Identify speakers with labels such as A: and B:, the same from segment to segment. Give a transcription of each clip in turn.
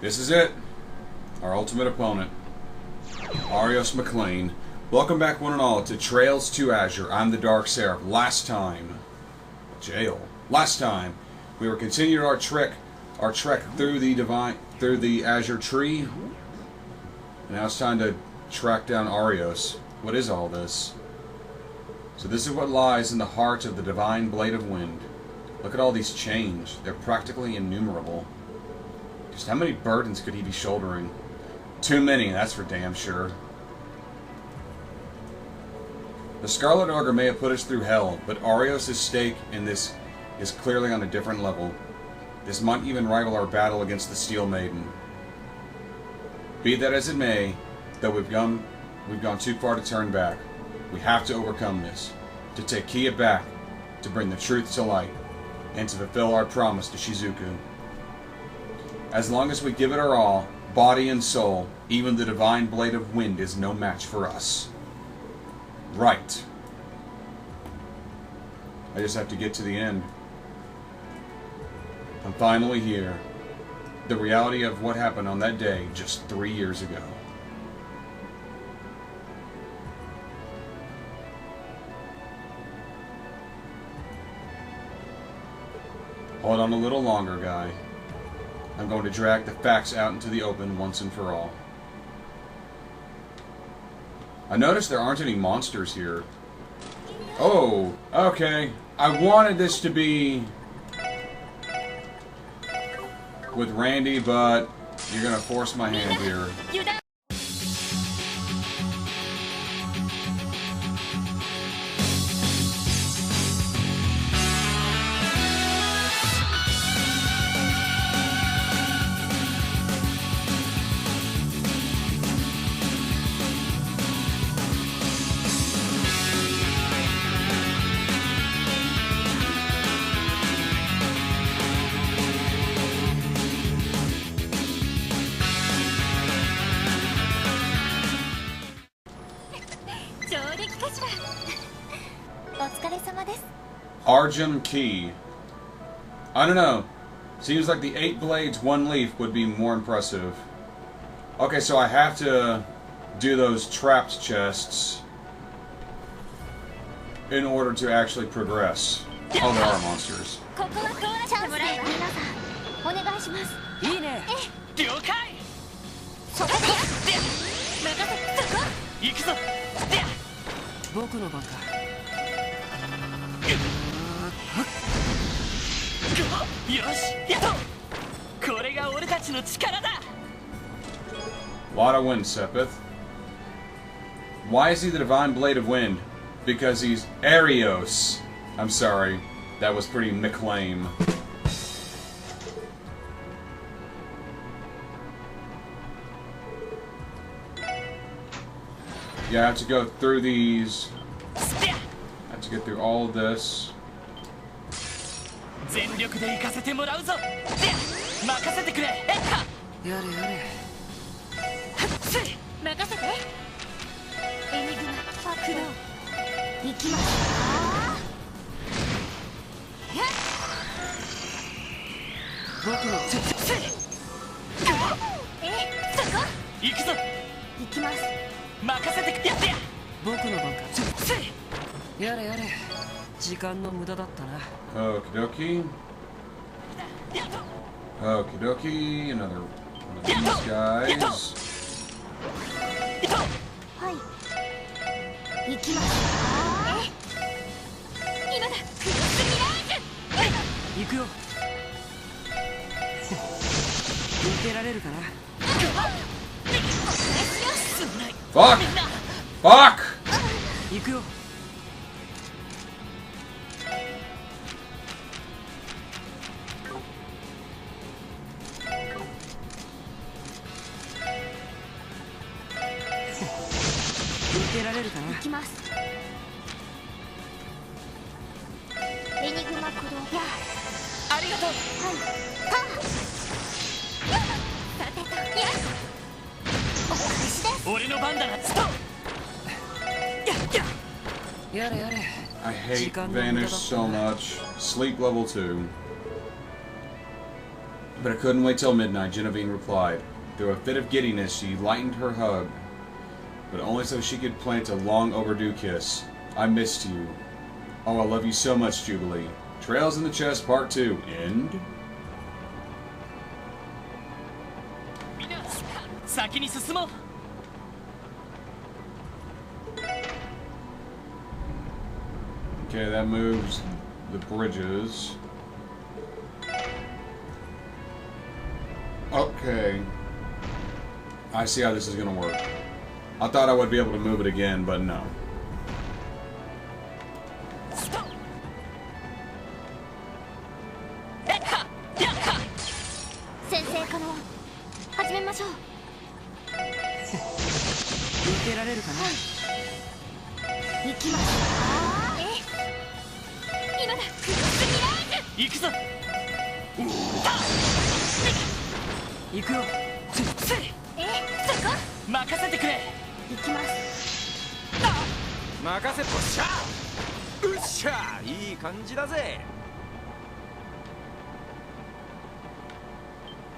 A: This is it. Our ultimate opponent. Arios McLean. Welcome back one and all to Trails to Azure. I'm the TheDarkSeraph. Last time... Jail. Last time, we were continuing our trek through the Azure tree. And now it's time to track down Arios. What is all this? So this is what lies in the heart of the divine blade of wind. Look at all these chains. They're practically innumerable. Just how many burdens could he be shouldering? Too many, that's for damn sure. The Scarlet Ogre may have put us through hell, but Arios' stake in this is clearly on a different level. This might even rival our battle against the Steel Maiden. Be that as it may, though we've gone too far to turn back. We have to overcome this, to take Kia back, to bring the truth to light, and to fulfill our promise to Shizuku. As long as we give it our all, body and soul, even the divine blade of wind is no match for us. Right. I just have to get to the end. I'm finally here. The reality of what happened on that day just 3 years ago. Hold on a little longer, guy. I'm going to drag the facts out into the open once and for all. I noticed there aren't any monsters here. Oh, okay. I wanted this to be with Randy, but you're gonna force my hand here. Arjun Key. I don't know. Seems like the 8 blades, 1 leaf would be more impressive. Okay, so I have to do those trapped chests in order to actually progress. Oh, there are monsters. Lot of wind, Sepith. Why is he the divine blade of wind? Because he's Arios. I'm sorry, that was pretty McLean. Yeah, I have to go through these. I have to get through all of this. Okie dokie. Okie dokie. Another one of these guys. Fuck! Fuck! I hate Vanish so much. Sleep level 2. But I couldn't wait till midnight, Genevieve replied. Through a fit of giddiness, she lightened her hug, but only so she could plant a long overdue kiss. I missed you. Oh, I love you so much, Jubilee. Trails in the Chest, Part 2. End? Okay, that moves the bridges. Okay. I see how this is going to work. I thought I would be able to move it again, but no.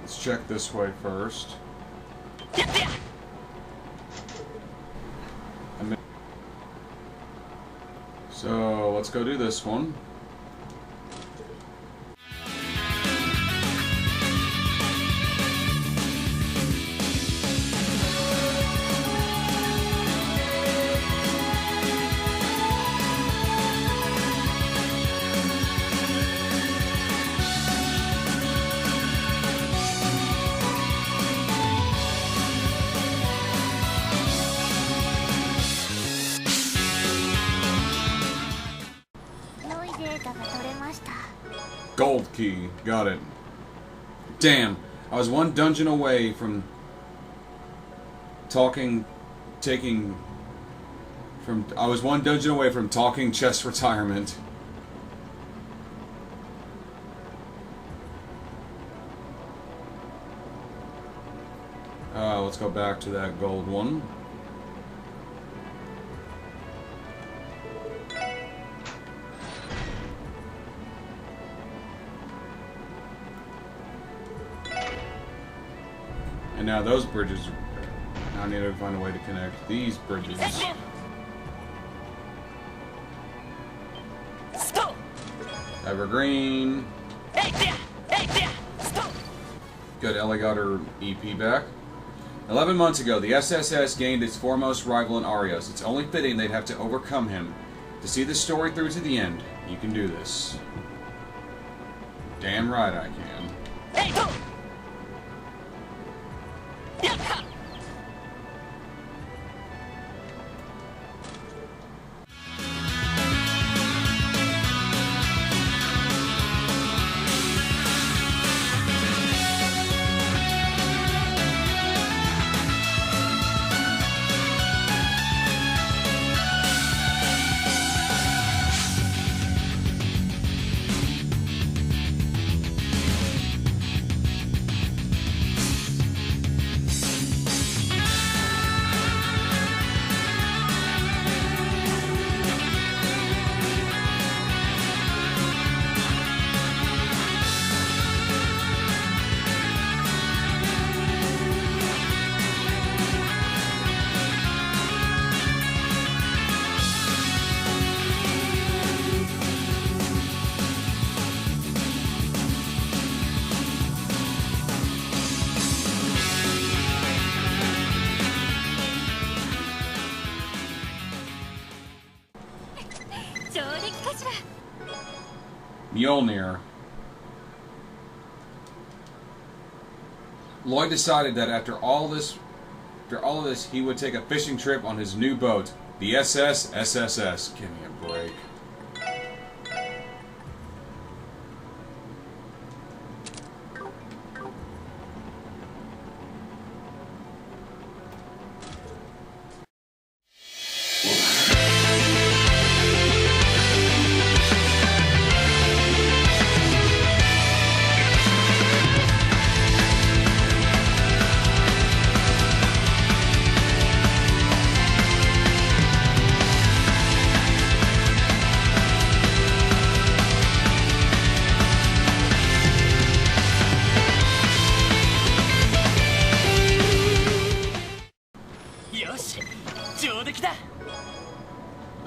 A: Let's check this way first. So, let's go do this one. Gold key. Got it. Damn. I was one dungeon away from talking chess retirement. Let's go back to that gold one. And now those bridges, now I need to find a way to connect these bridges. Evergreen. Good, Ellie got her EP back. 11 months ago, the SSS gained its foremost rival in Arios. It's only fitting they'd have to overcome him. To see the story through to the end, you can do this. Damn right I can. Mjolnir. Lloyd decided that after all of this, he would take a fishing trip on his new boat, the SSS. Give me a break.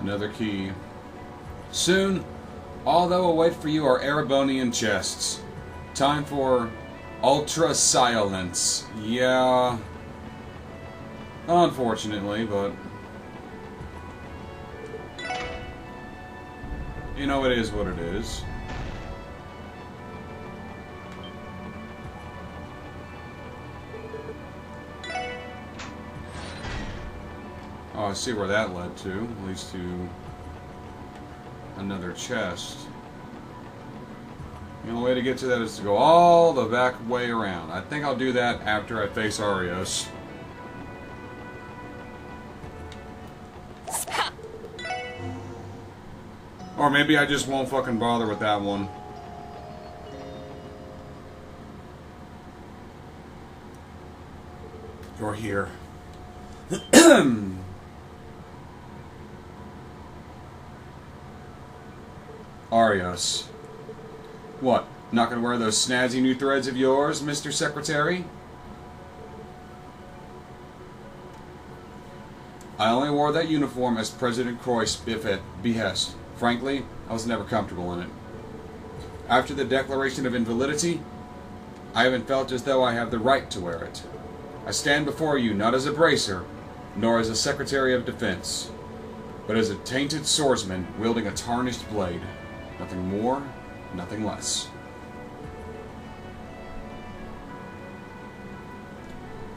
A: Another key. Soon, all that will wait for you are Erebonian chests. Time for ultra silence. Yeah. Unfortunately, but you know, it is what it is. Oh, I see where that led to. At least to another chest. The only way to get to that is to go all the back way around. I think I'll do that after I face Arios. Or maybe I just won't fucking bother with that one. You're here. Arios. What? Not gonna wear those snazzy new threads of yours, Mr. Secretary? I only wore that uniform as President Croy's behest. Frankly, I was never comfortable in it. After the declaration of invalidity, I haven't felt as though I have the right to wear it. I stand before you not as a bracer, nor as a Secretary of Defense, but as a tainted swordsman wielding a tarnished blade. Nothing more, nothing less.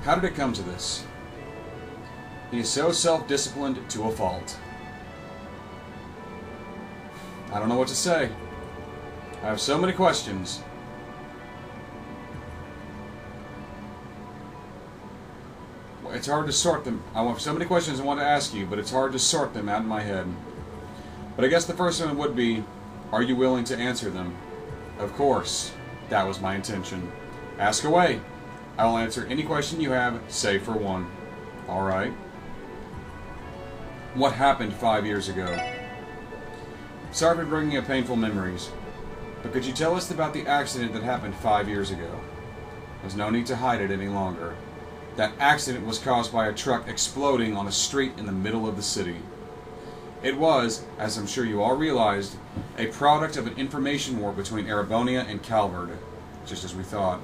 A: How did it come to this? He is so self-disciplined to a fault. I don't know what to say. I have so many questions. It's hard to sort them. I have so many questions I want to ask you, but it's hard to sort them out in my head. But I guess the first one would be, are you willing to answer them? Of course. That was my intention. Ask away. I will answer any question you have, save for one. Alright. What happened 5 years ago? Sorry for bringing up painful memories, but could you tell us about the accident that happened 5 years ago? There's no need to hide it any longer. That accident was caused by a truck exploding on a street in the middle of the city. It was, as I'm sure you all realized, a product of an information war between Erebonia and Calvard, just as we thought.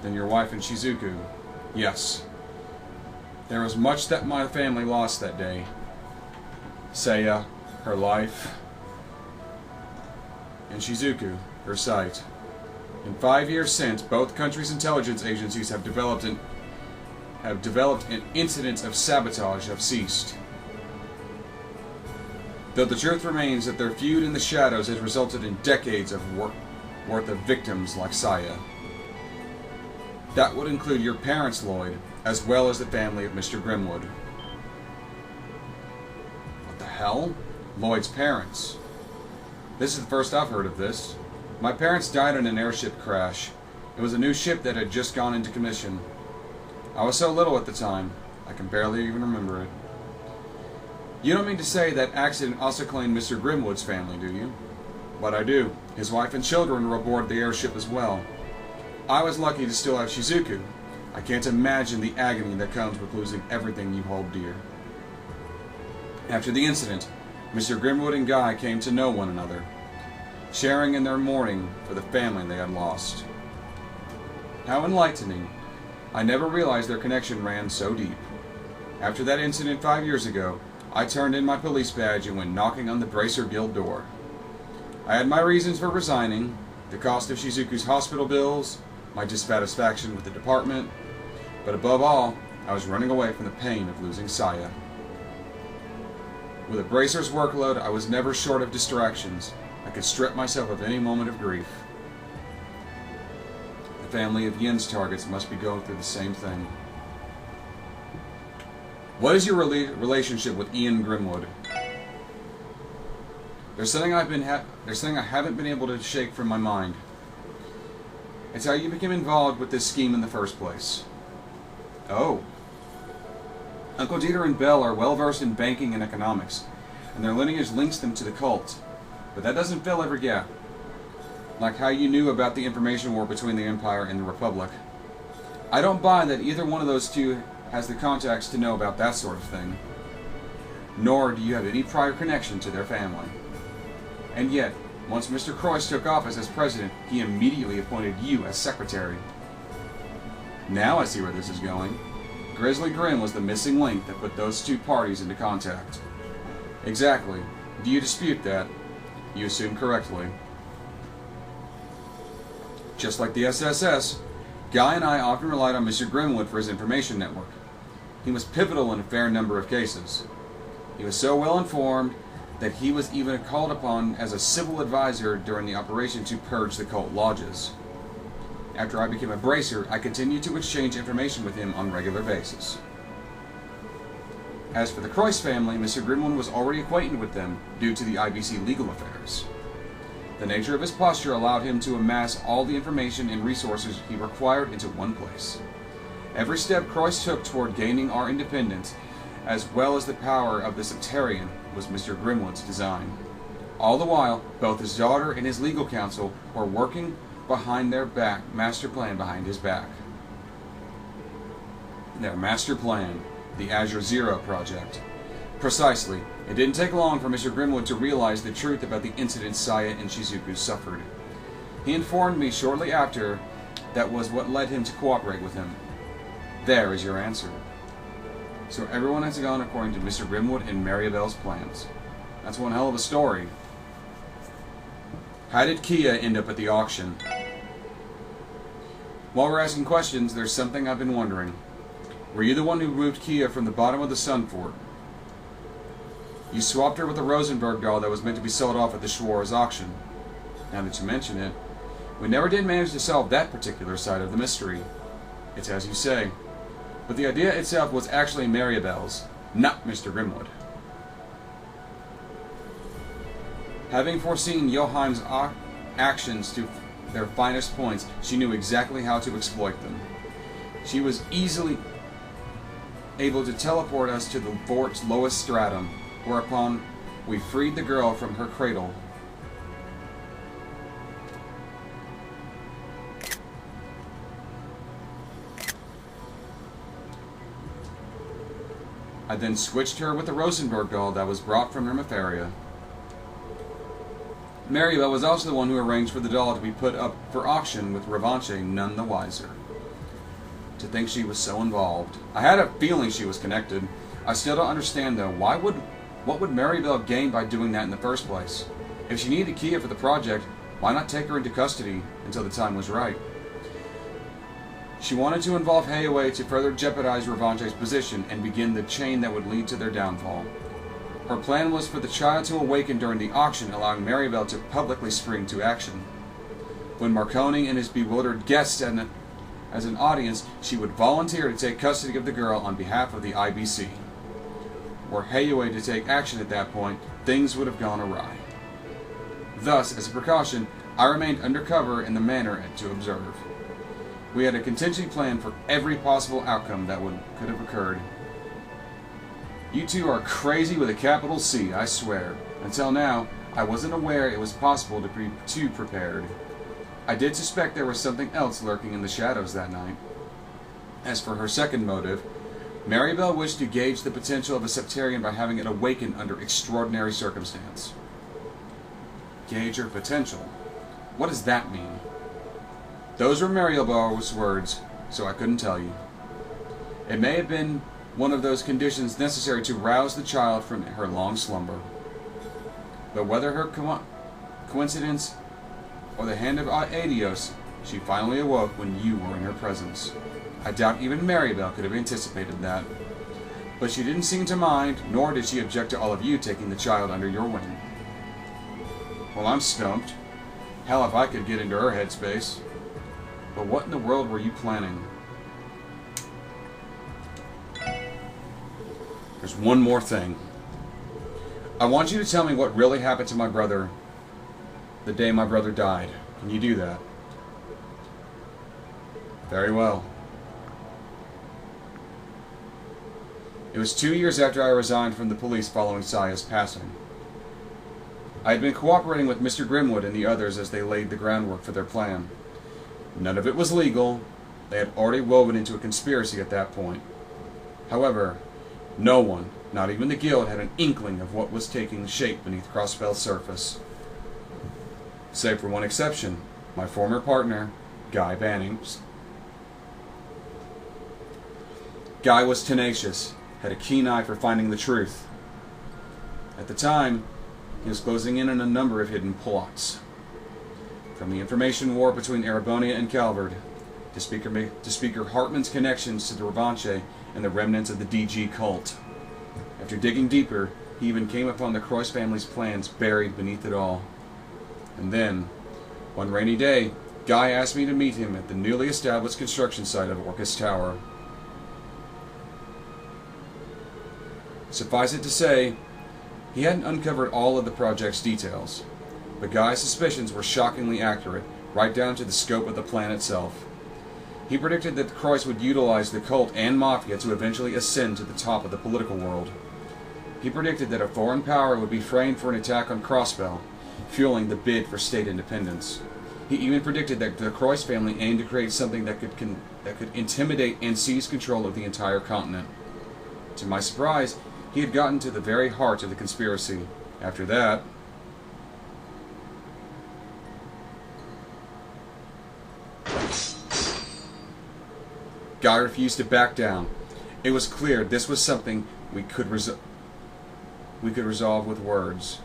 A: Then your wife and Shizuku. Yes. There was much that my family lost that day. Seiya, her life, and Shizuku, her sight. In 5 years since, both countries' intelligence agencies have developed an incidents of sabotage have ceased. Though the truth remains that their feud in the shadows has resulted in decades of worth of victims like Seiya. That would include your parents, Lloyd, as well as the family of Mr. Grimwood. What the hell? Lloyd's parents. This is the first I've heard of this. My parents died in an airship crash. It was a new ship that had just gone into commission. I was so little at the time, I can barely even remember it. You don't mean to say that accident also claimed Mr. Grimwood's family, do you? But I do. His wife and children were aboard the airship as well. I was lucky to still have Shizuku. I can't imagine the agony that comes with losing everything you hold dear. After the incident, Mr. Grimwood and Guy came to know one another, sharing in their mourning for the family they had lost. How enlightening. I never realized their connection ran so deep. After that incident 5 years ago, I turned in my police badge and went knocking on the Bracer Guild door. I had my reasons for resigning, the cost of Shizuku's hospital bills, my dissatisfaction with the department, but above all, I was running away from the pain of losing Seiya. With a Bracer's workload, I was never short of distractions. I could strip myself of any moment of grief. The family of Yin's targets must be going through the same thing. What is your relationship with Ian Grimwood? There's something I haven't been able to shake from my mind. It's how you became involved with this scheme in the first place. Oh. Uncle Dieter and Bell are well versed in banking and economics, and their lineage links them to the cult. But that doesn't fill every gap. Like how you knew about the information war between the Empire and the Republic. I don't buy that either one of those two has the contacts to know about that sort of thing. nor do you have any prior connection to their family. And yet, once Mr. Croyce took office as president, he immediately appointed you as secretary. Now I see where this is going. Grizzly Grim was the missing link that put those two parties into contact. Exactly. Do you dispute that? You assume correctly. Just like the SSS, Guy and I often relied on Mr. Grimwood for his information network. He was pivotal in a fair number of cases. He was so well informed that he was even called upon as a civil advisor during the operation to purge the cult lodges. After I became a bracer, I continued to exchange information with him on a regular basis. As for the Croyce family, Mr. Grimwood was already acquainted with them due to the IBC legal affairs. The nature of his posture allowed him to amass all the information and resources he required into one place. Every step Croyce took toward gaining our independence, as well as the power of the Septarian, was Mr. Grimwood's design. All the while, both his daughter and his legal counsel were working behind their master plan behind his back. Their master plan, the Azure Zero project. Precisely. It didn't take long for Mr. Grimwood to realize the truth about the incident Saya and Shizuku suffered. He informed me shortly after that was what led him to cooperate with him. There is your answer. So everyone has gone according to Mr. Grimwood and Maribel's plans. That's one hell of a story. How did Kia end up at the auction? While we're asking questions, there's something I've been wondering. Were you the one who moved Kia from the bottom of the Sun Fort? You swapped her with a Rosenberg doll that was meant to be sold off at the Schwarz auction. Now that you mention it, we never did manage to solve that particular side of the mystery. It's as you say. But the idea itself was actually Maribel's, not Mr. Grimwood. Having foreseen Johan's actions to their finest points, she knew exactly how to exploit them. She was easily able to teleport us to the fort's lowest stratum, whereupon we freed the girl from her cradle. I then switched her with the Rosenberg doll that was brought from Hermitharia. Maribel was also the one who arranged for the doll to be put up for auction, with Revanche none the wiser. To think she was so involved. I had a feeling she was connected. I still don't understand though, what would Maribel gain by doing that in the first place? If she needed Kia for the project, why not take her into custody until the time was right? She wanted to involve Heiaway to further jeopardize Revanche's position and begin the chain that would lead to their downfall. Her plan was for the child to awaken during the auction, allowing Maribel to publicly spring to action. When Marconi and his bewildered guests as an audience, she would volunteer to take custody of the girl on behalf of the IBC. Were Heiaway to take action at that point, things would have gone awry. Thus, as a precaution, I remained undercover in the manor to observe. We had a contingency plan for every possible outcome that could have occurred. You two are crazy with a capital C, I swear. Until now, I wasn't aware it was possible to be too prepared. I did suspect there was something else lurking in the shadows that night. As for her second motive, Maribel wished to gauge the potential of a Septarian by having it awaken under extraordinary circumstance. Gauge her potential? What does that mean? Those were Maribel's words, so I couldn't tell you. It may have been one of those conditions necessary to rouse the child from her long slumber. But whether her coincidence or the hand of Adios, she finally awoke when you were in her presence. I doubt even Maribel could have anticipated that. But she didn't seem to mind, nor did she object to all of you taking the child under your wing. Well, I'm stumped. Hell, if I could get into her headspace. But what in the world were you planning? There's one more thing. I want you to tell me what really happened to my brother the day my brother died. Can you do that? Very well. It was 2 years after I resigned from the police following Saya's passing. I had been cooperating with Mr. Grimwood and the others as they laid the groundwork for their plan. None of it was legal. They had already woven into a conspiracy at that point. However, No one, not even the guild, had an inkling of what was taking shape beneath Crossbell's surface. Save for one exception, my former partner, Guy Penance. Guy was tenacious, had a keen eye for finding the truth. At the time, he was closing in on a number of hidden plots. From the information war between Erebonia and Calvard, to Speaker Hartman's connections to the Revanche and the remnants of the DG cult. After digging deeper, he even came upon the Croix family's plans buried beneath it all. And then, one rainy day, Guy asked me to meet him at the newly established construction site of Orcus Tower. Suffice it to say, he hadn't uncovered all of the project's details, but Guy's suspicions were shockingly accurate, right down to the scope of the plan itself. He predicted that the Croix would utilize the cult and Mafia to eventually ascend to the top of the political world. He predicted that a foreign power would be framed for an attack on Crossbell, fueling the bid for state independence. He even predicted that the Croix family aimed to create something that could intimidate and seize control of the entire continent. To my surprise, he had gotten to the very heart of the conspiracy. After that, Guy refused to back down. It was clear this was something we could resolve with words.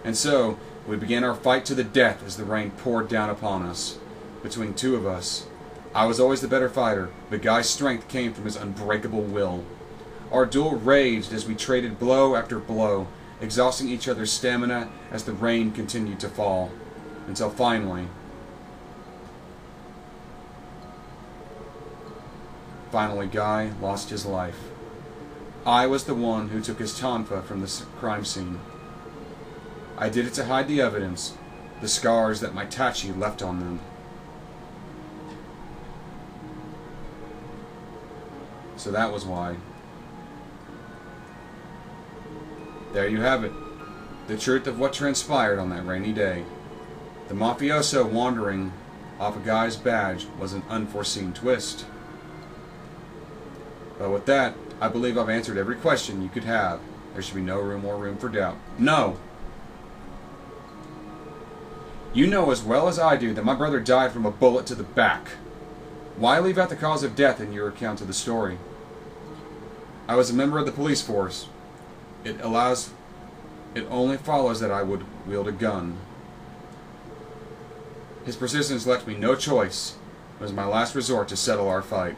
A: And so, we began our fight to the death as the rain poured down upon us. Between two of us, I was always the better fighter, but Guy's strength came from his unbreakable will. Our duel raged as we traded blow after blow, exhausting each other's stamina as the rain continued to fall, until finally, Guy lost his life. I was the one who took his tonfa from the crime scene. I did it to hide the evidence, the scars that my Tachi left on them. So that was why. There you have it. The truth of what transpired on that rainy day. The mafioso wandering off a Guy's badge was an unforeseen twist. But with that, I believe I've answered every question you could have. There should be no more room for doubt. No! You know as well as I do that my brother died from a bullet to the back. Why leave out the cause of death in your account of the story? I was a member of the police force. It only follows that I would wield a gun. His persistence left me no choice. It was my last resort to settle our fight.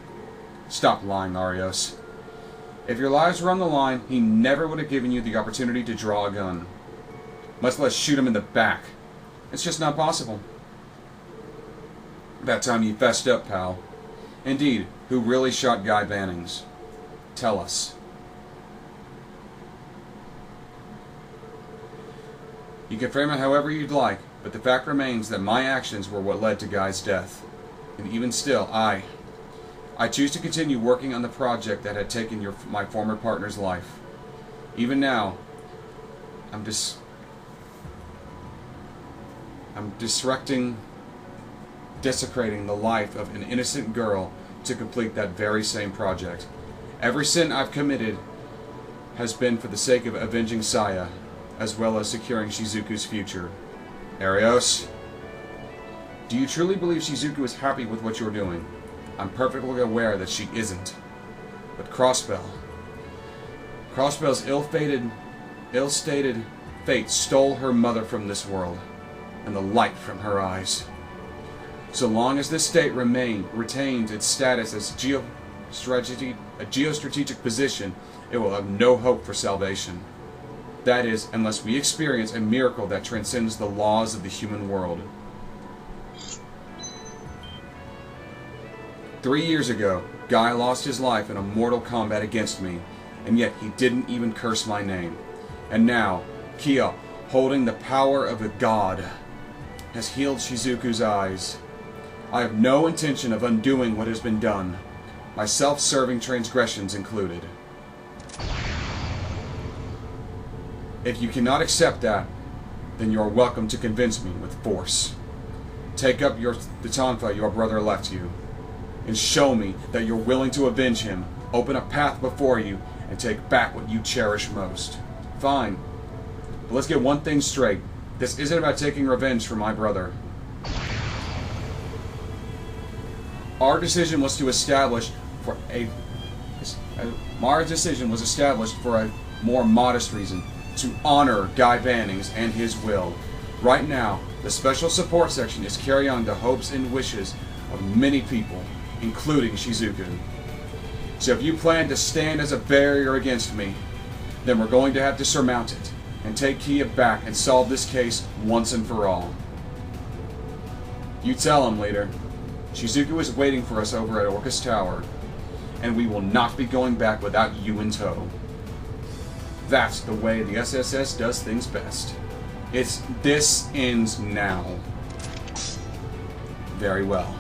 A: Stop lying, Arios. If your lives were on the line, he never would have given you the opportunity to draw a gun. Much less shoot him in the back. It's just not possible. That time you fessed up, pal. Indeed, who really shot Guy Penance? Tell us. You can frame it however you'd like, but the fact remains that my actions were what led to Guy's death. And even still, I choose to continue working on the project that had taken my former partner's life. Even now, I'm desecrating the life of an innocent girl to complete that very same project. Every sin I've committed has been for the sake of avenging Saya, as well as securing Shizuku's future. Arios, do you truly believe Shizuku is happy with what you're doing? I'm perfectly aware that she isn't. But Crossbell's ill-stated fate stole her mother from this world, and the light from her eyes. So long as this state retains its status as a geostrategic position, it will have no hope for salvation. That is, unless we experience a miracle that transcends the laws of the human world. 3 years ago, Guy lost his life in a mortal combat against me, and yet he didn't even curse my name. And now, Kia, holding the power of a god, has healed Shizuku's eyes. I have no intention of undoing what has been done, my self-serving transgressions included. If you cannot accept that, then you are welcome to convince me with force. Take up the tonfa your brother left you. and show me that you're willing to avenge him, open a path before you, and take back what you cherish most. Fine. But let's get one thing straight. This isn't about taking revenge for my brother. Our decision was established for a more modest reason, to honor Guy Bannings and his will. Right now, the Special Support Section is carrying on the hopes and wishes of many people, including Shizuku. So if you plan to stand as a barrier against me, then we're going to have to surmount it, and take Kia back and solve this case once and for all. You tell him, leader. Shizuku is waiting for us over at Orcus Tower, and we will not be going back without you in tow. That's the way the SSS does things best. This ends now. Very well.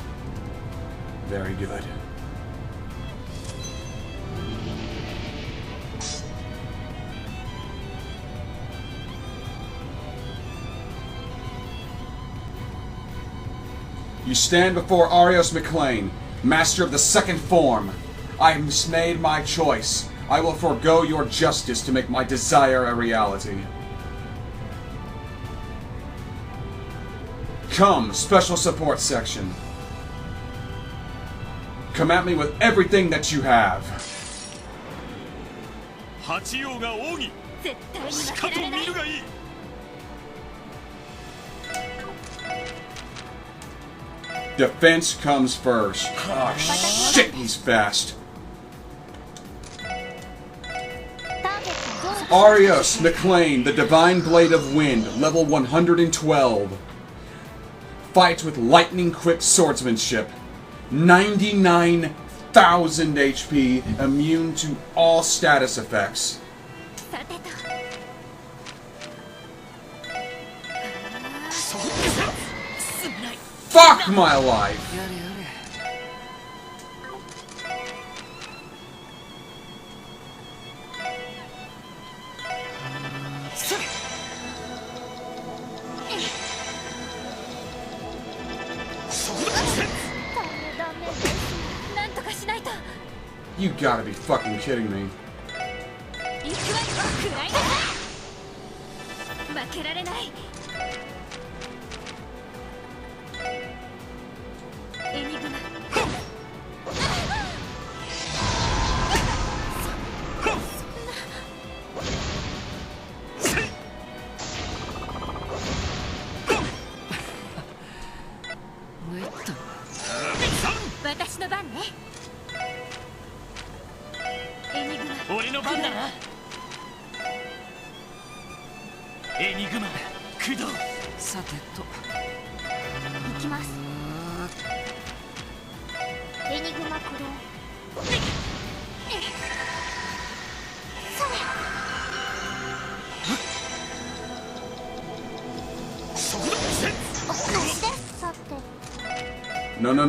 A: Very good. You stand before Arios McLean, master of the second form. I have made my choice. I will forego your justice to make my desire a reality. Come, Special Support Section. Come at me with everything that you have. Defense comes first. Oh shit, he's fast. Arios McLean, the Divine Blade of Wind, level 112. Fights with lightning-quick swordsmanship. 99,000 HP, immune to all status effects. Fuck my life! You gotta be fucking kidding me.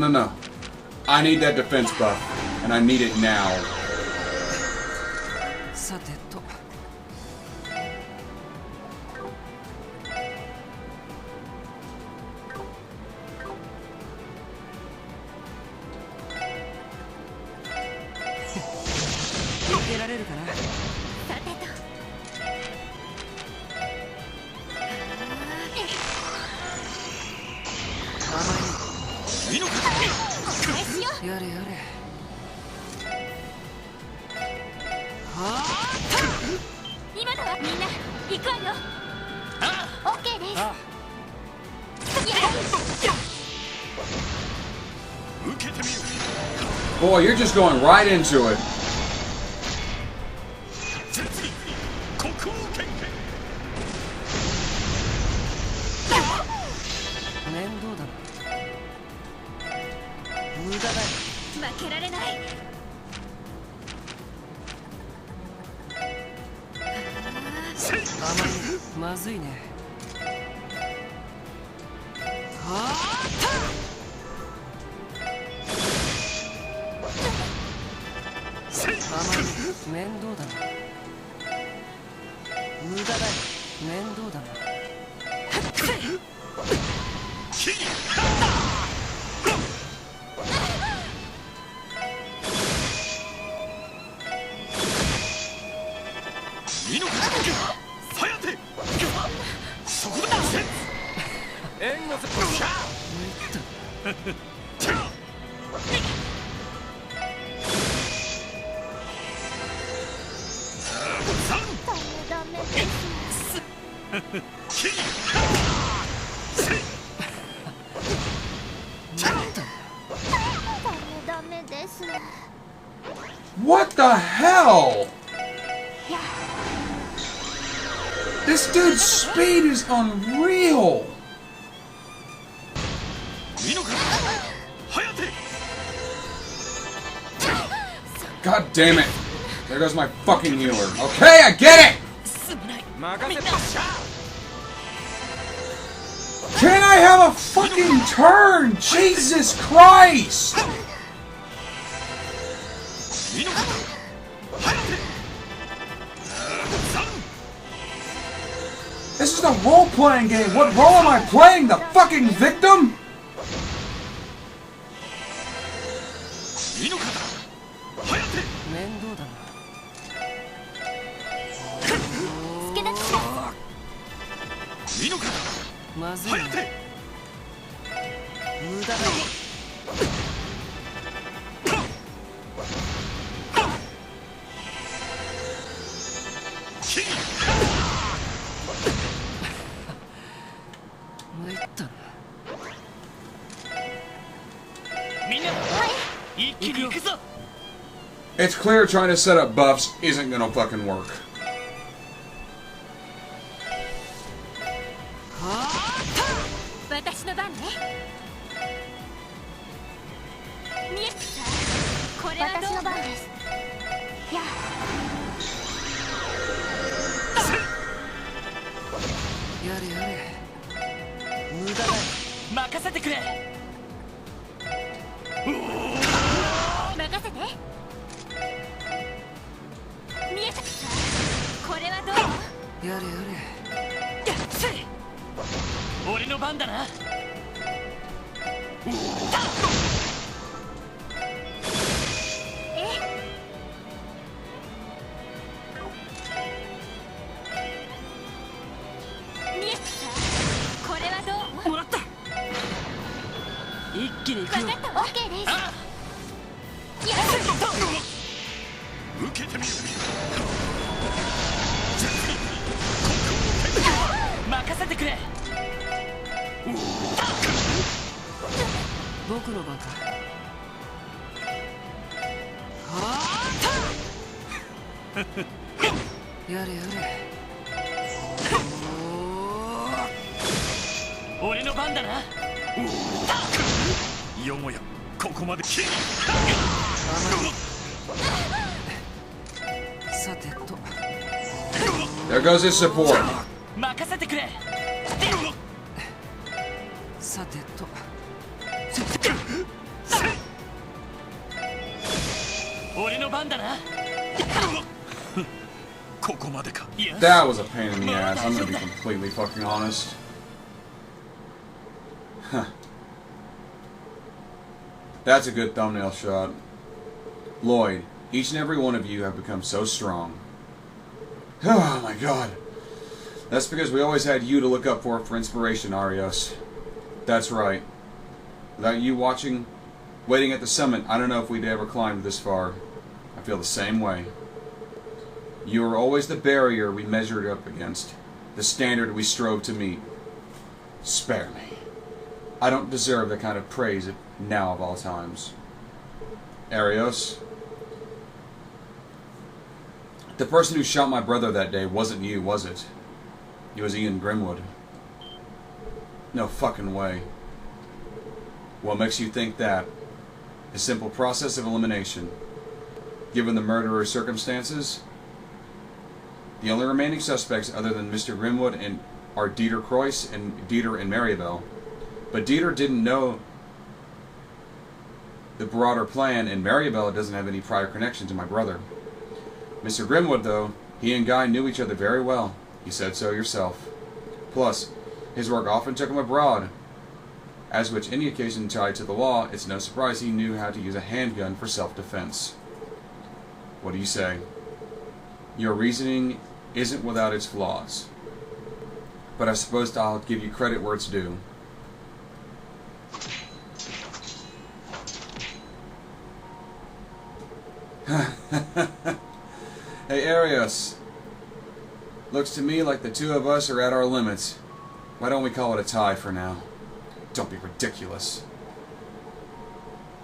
A: No. I need that defense buff, and I need it now. Boy, you're just going right into it. What the hell? This dude's speed is unreal. God damn it. There goes my fucking healer. Okay, I get it! Can I have a fucking turn? Jesus Christ! This is a role-playing game. What role am I playing? The fucking victim? It's clear trying to set up buffs isn't gonna fucking work. There goes his support. That was a pain in the ass, I'm gonna be completely fucking honest. Huh. That's a good thumbnail shot. Lloyd, each and every one of you have become so strong. Oh my god. That's because we always had you to look up for inspiration, Arios. That's right. Without you watching, waiting at the summit, I don't know if we'd ever climbed this far. I feel the same way. You were always the barrier we measured up against, the standard we strove to meet. Spare me. I don't deserve that kind of praise now of all times. Arios, the person who shot my brother that day wasn't you, was it? It was Ian Grimwood. No fucking way. What makes you think that? A simple process of elimination. Given the murderer's circumstances, the only remaining suspects other than Mr. Grimwood and are Dieter Croyce and Dieter and Maribel. But Dieter didn't know the broader plan, and Maribel doesn't have any prior connection to my brother. Mr. Grimwood, though, he and Guy knew each other very well. You said so yourself. Plus, his work often took him abroad, as which any occasion tied to the law, it's no surprise he knew how to use a handgun for self-defense. What do you say? Your reasoning isn't without its flaws. But I suppose I'll give you credit where it's due. Hey, Arius. Looks to me like the two of us are at our limits. Why don't we call it a tie for now? Don't be ridiculous.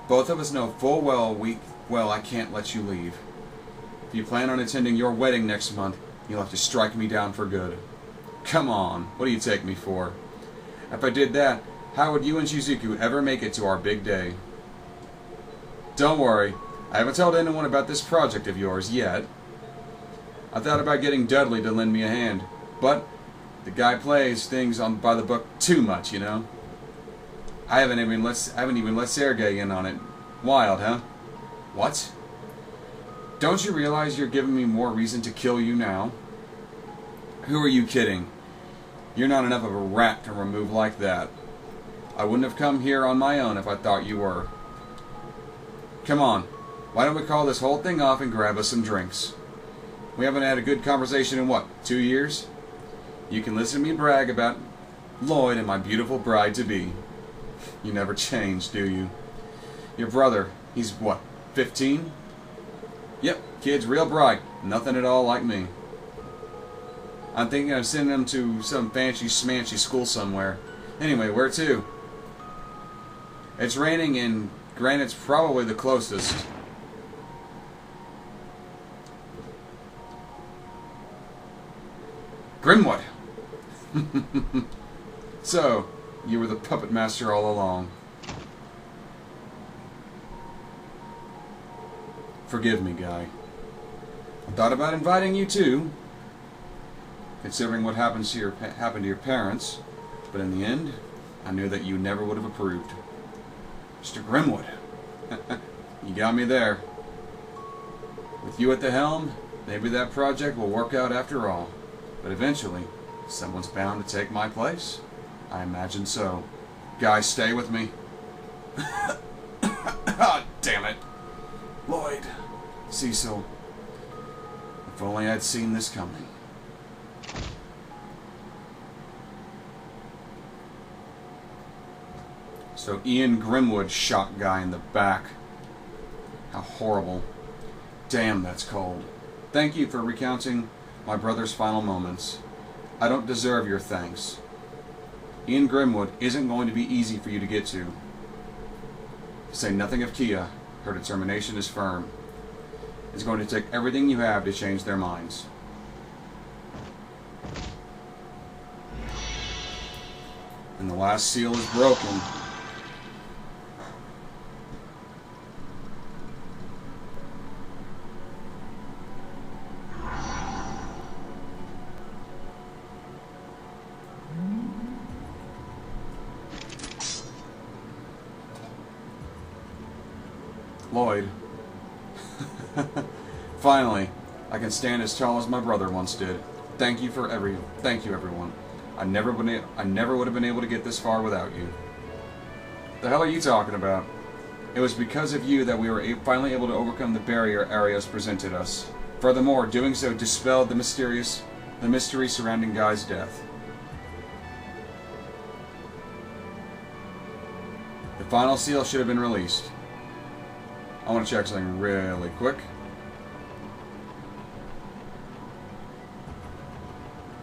A: Both of us know full well I can't let you leave. If you plan on attending your wedding next month, you'll have to strike me down for good. Come on, what do you take me for? If I did that, how would you and Shizuku ever make it to our big day? Don't worry, I haven't told anyone about this project of yours yet. I thought about getting Dudley to lend me a hand, but the guy plays things by the book too much, you know. I haven't even let Sergei in on it. Wild, huh? What? Don't you realize you're giving me more reason to kill you now? Who are you kidding? You're not enough of a rat to remove like that. I wouldn't have come here on my own if I thought you were. Come on, why don't we call this whole thing off and grab us some drinks? We haven't had a good conversation in what, 2 years? You can listen to me brag about Lloyd and my beautiful bride-to-be. You never change, do you? Your brother, he's what, 15? Yep, kid's real bright. Nothing at all like me. I'm thinking of sending him to some fancy-smancy school somewhere. Anyway, where to? It's raining and Granite's probably the closest. Grimwood! So, you were the puppet master all along. Forgive me, Guy. I thought about inviting you too, considering what happened to your parents, but in the end, I knew that you never would have approved. Mr. Grimwood, you got me there. With you at the helm, maybe that project will work out after all. But eventually, someone's bound to take my place. I imagine so. Guys, stay with me. Ah, damn it. Lloyd. Cecil. If only I'd seen this coming. So Ian Grimwood shot Guy in the back. How horrible. Damn, that's cold. Thank you for recounting my brother's final moments. I don't deserve your thanks. Ian Grimwood isn't going to be easy for you to get to. Say nothing of Kia. Her determination is firm. It's going to take everything you have to change their minds. And the last seal is broken. Lloyd. Finally, I can stand as tall as my brother once did. Thank you everyone. I never would have been able to get this far without you. The hell are you talking about? It was because of you that we were finally able to overcome the barrier Arios presented us. Furthermore, doing so dispelled the mystery surrounding Guy's death. The final seal should have been released. I want to check something really quick.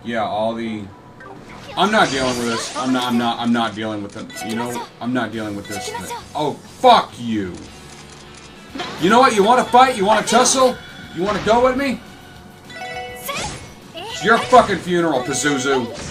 A: Yeah, all the... I'm not dealing with this. I'm not dealing with it. You know, I'm not dealing with this. Oh, fuck you. You know what? You want to fight? You want to tussle? You want to go with me? It's your fucking funeral, Pazuzu.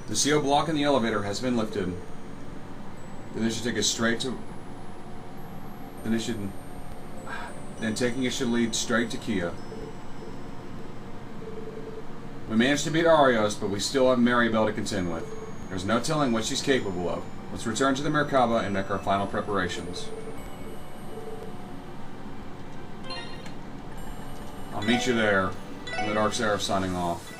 A: The CO block in the elevator has been lifted. Then it should take us straight to... Then taking it should lead straight to Kia. We managed to beat Arios, but we still have Maribel to contend with. There's no telling what she's capable of. Let's return to the Merkaba and make our final preparations. I'll meet you there. TheDarkSeraph signing off.